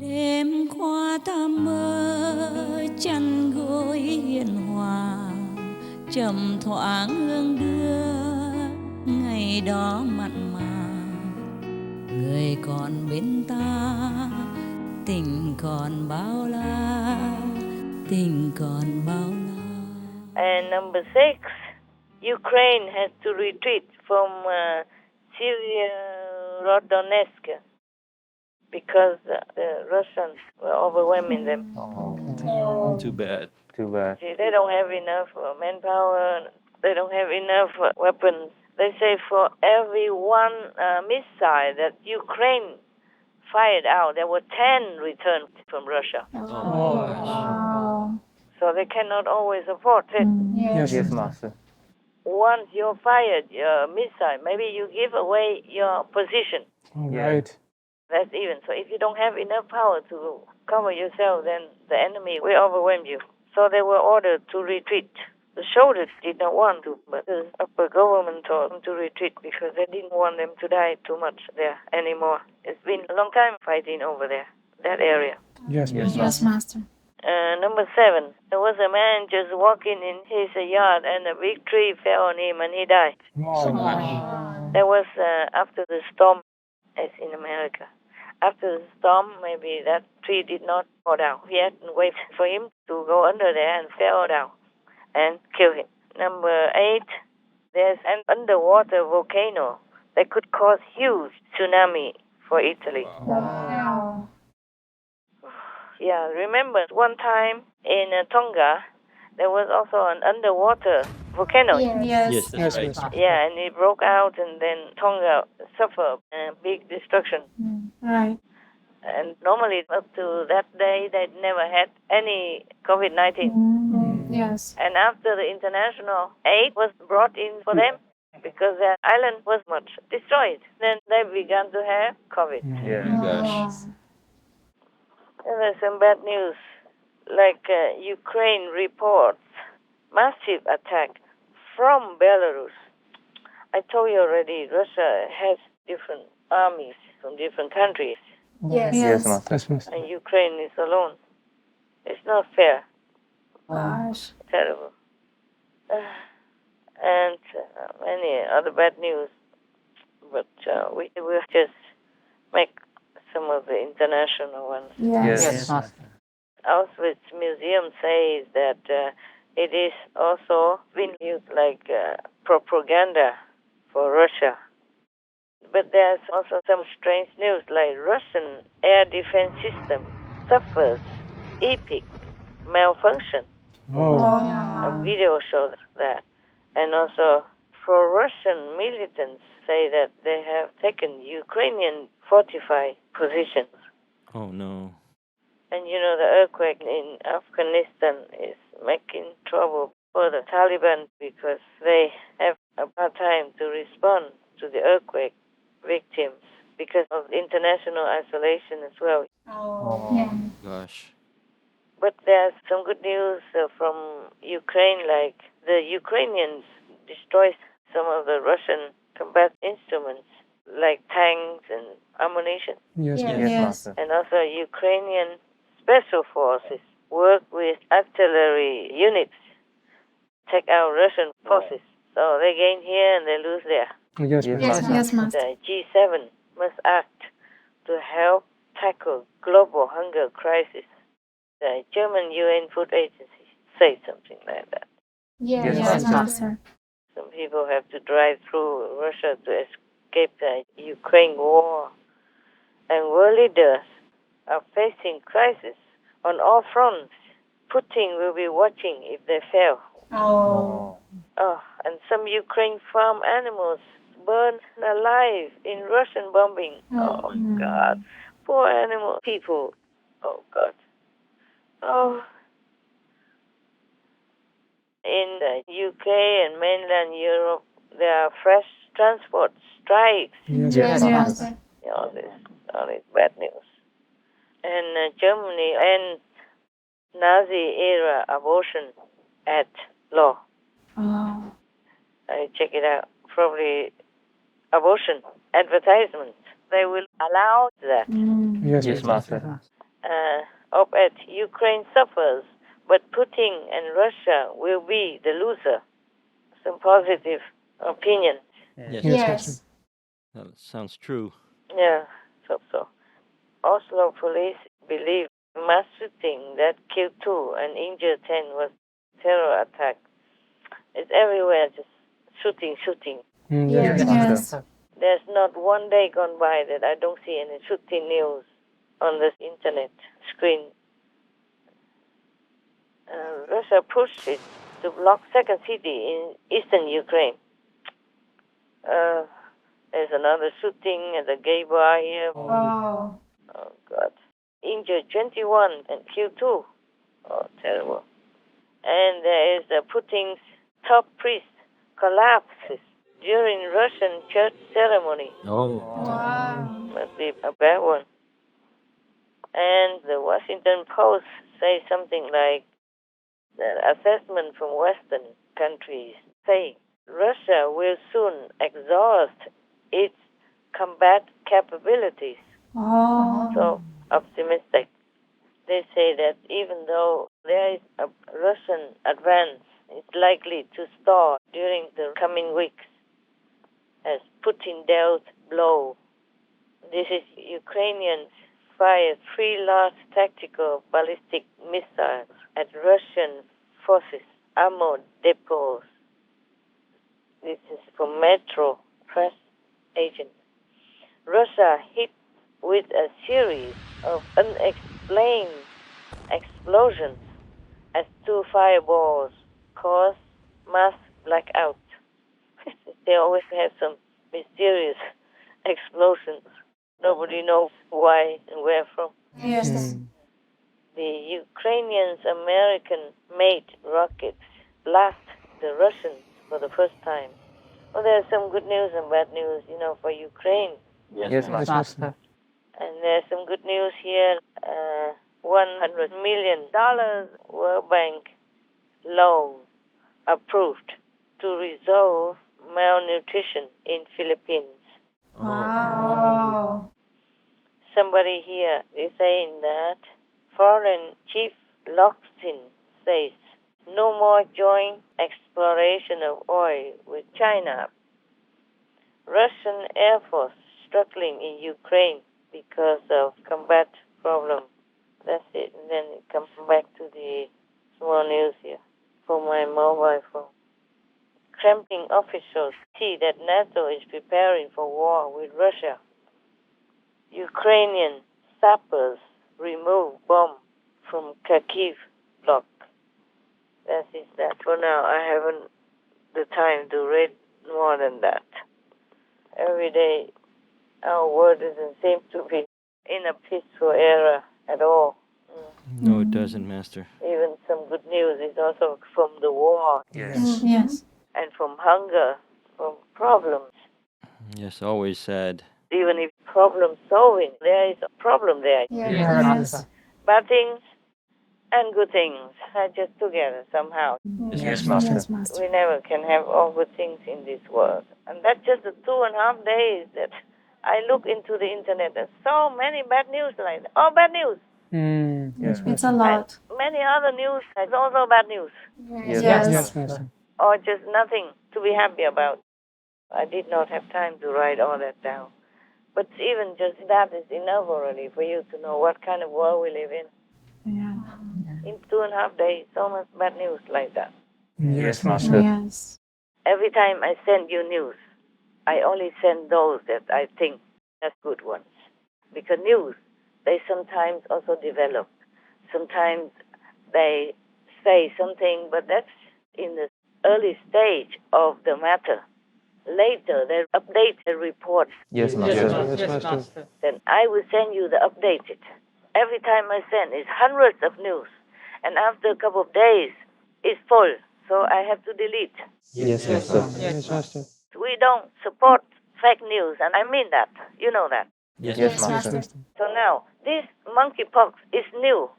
Đêm qua ta mơ chăn gối hiền hòa, trầm thoáng hương đưa ngày đó mặn mà. Người còn bên ta, tình còn bao la, tình còn bao la. And number 6, Ukraine has to retreat from Syria-Donetsk because the Russians were overwhelming them. Too bad. See, they don't have enough manpower. They don't have enough weapons. They say for every one missile that Ukraine fired out, there were 10 returned from Russia. Wow. So they cannot always afford it. Yes. Master. Once you're fired your missile, maybe you give away your position. Right. That's even. So if you don't have enough power to cover yourself, then the enemy will overwhelm you. So they were ordered to retreat. The soldiers did not want to, but the upper government told them to retreat because they didn't want them to die too much there anymore. It's been a long time fighting over there, that area. Yes, Yes, Master. Number 7, there was a man just walking in his yard and a big tree fell on him and he died. That was after the storm, as in America. After the storm, maybe that tree did not fall down. He had to wait for him to go under there and fell down and kill him. Number 8, there's an underwater volcano that could cause huge tsunami for Italy. Wow. Yeah, remember one time in Tonga, there was also an underwater volcano. Yes, that's right. Yeah, and it broke out, and then Tonga suffered big destruction. Right. And normally, up to that day, they'd never had any COVID-19. Yes. And after the international aid was brought in for them, because their island was much destroyed, then they began to have COVID. Gosh. And there's some bad news, like Ukraine reports massive attack from Belarus. I told you already, Russia has different armies from different countries, Yes. Master. and Ukraine is alone. It's not fair. Gosh. Terrible. And many other bad news, but we will just make some of the international ones. Yes. Master. Auschwitz Museum says that it is also been used like propaganda for Russia. But there's also some strange news, like Russian air defense system suffers epic malfunction. A video shows that. And also, pro-Russian militants say that they have taken Ukrainian fortified positions. Oh no. And you know, the earthquake in Afghanistan is making trouble for the Taliban because they have a hard time to respond to the earthquake victims because of international isolation as well. Gosh. But there's some good news from Ukraine, like the Ukrainians destroyed some of the Russian combat instruments, like tanks and ammunition. Yes, Master. And also Ukrainian special forces work with artillery units, take out Russian forces. So they gain here and they lose there. Yes, Master. The G7 must act to help tackle global hunger crisis. The German UN Food Agency says something like that. Yes, Master. Some people have to drive through Russia to escape the Ukraine war. And world leaders are facing crisis on all fronts. Putin will be watching if they fail. Oh. And some Ukraine farm animals burned alive in Russian bombing. Oh, God. Poor animal people. Oh, God. Oh. In the UK and mainland Europe, there are fresh transport strikes. Yes, Master. All this bad news. And Germany ends Nazi-era abortion at law. I check it out. Probably abortion advertisements. They will allow that. Yes, Master. op-ed, Ukraine suffers, but Putin and Russia will be the loser. Some positive opinion. Yes. Yes. That sounds true. Yeah, so. Oslo police believe mass shooting that killed 2 and injured 10 was terror attack. It's everywhere, just shooting. Yes. There's not one day gone by that I don't see any shooting news on the internet screen. Russia pushes to block second city in eastern Ukraine. There's another shooting at the gay bar here. Oh. Oh, God. Injured 21 and killed 2. Oh, terrible. And there is Putin's top priest collapses during Russian church ceremony. Oh. Wow. Must be a bad one. And the Washington Post says something like the assessment from Western countries say Russia will soon exhaust its combat capabilities. Oh. So optimistic. They say that even though there is a Russian advance, it's likely to stall during the coming weeks as Putin dealt blow. This is Ukrainians fired 3 large tactical ballistic missiles at Russian forces ammo depots. This is from Metro press agent. Russia hit with a series of unexplained explosions as 2 fireballs caused mass blackout. They always have some mysterious explosions. Nobody knows why and where from. Yes. The Ukrainians' American-made rockets blast the Russians for the first time. Well, there's some good news and bad news, for Ukraine. Yes, Master. And there's some good news here. $100 million World Bank loan approved to resolve malnutrition in Philippines. Wow. Somebody here is saying that foreign chief Loxin says no more joint exploration of oil with China. Russian Air Force struggling in Ukraine because of combat problem. That's it. And then it comes back to the small news here from my mobile phone. Kremlin officials see that NATO is preparing for war with Russia. Ukrainian sappers remove bomb from Kharkiv block. That is that. For now, I haven't the time to read more than that. Every day, our world doesn't seem to be in a peaceful era at all. No, it doesn't, Master. Even some good news is also from the war. Yes. Yes. And from hunger, from problems. Yes, always sad. Even if problem solving, there is a problem there. Yes. Bad things and good things are just together somehow. Yes, Master. Yes, Master. We never can have all good things in this world. And that's just the 2.5 days that I look into the internet. There's so many bad news like that. Oh, bad news. Yes, It's a lot. And many other news is also bad news. Yes. Master. Or just nothing to be happy about. I did not have time to write all that down. But even just that is enough already for you to know what kind of world we live in. Yeah. In 2.5 days, so much bad news like that. Yes, Master. Yes. Every time I send you news, I only send those that I think are good ones. Because news, they sometimes also develop. Sometimes they say something, but that's in the early stage of the matter. Later, they update the report. Yes, Master. Then I will send you the updated. Every time I send, it's hundreds of news. And after a couple of days, it's full. So I have to delete. Yes, Master. We don't support fake news, and I mean that. You know that. Yes, Yes, Master. Master. So now, this monkeypox is new,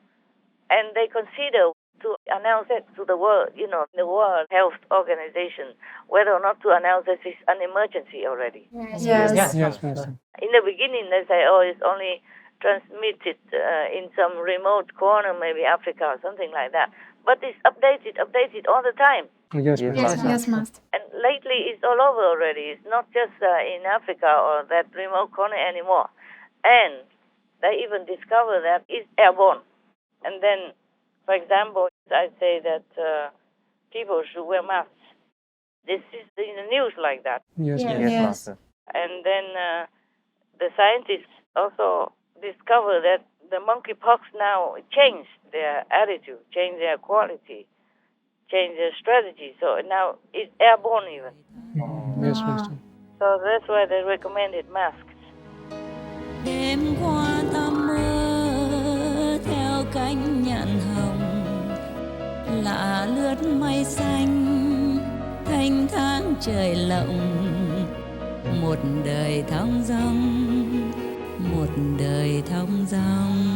and they consider to announce it to the world, the World Health Organization, whether or not to announce this is an emergency already. Yes. Yes, Master. In the beginning, they say, oh, it's only transmitted in some remote corner, maybe Africa or something like that. But it's updated all the time. Yes, Yes, Master. And lately it's all over already. It's not just in Africa or that remote corner anymore. And they even discover that it's airborne. And then, for example, I say that people should wear masks. This is in the news like that. yes, Yes. And then the scientists also discover that the monkeypox now changed their attitude, changed their quality, changed their strategy. So now it's airborne even. yes, Master. So that's why they recommended masks. Đêm qua ta mơ theo cánh nhạn hồng, lạ lướt mây xanh thanh thang trời lộng, một đời thong dong, một đời thong dong.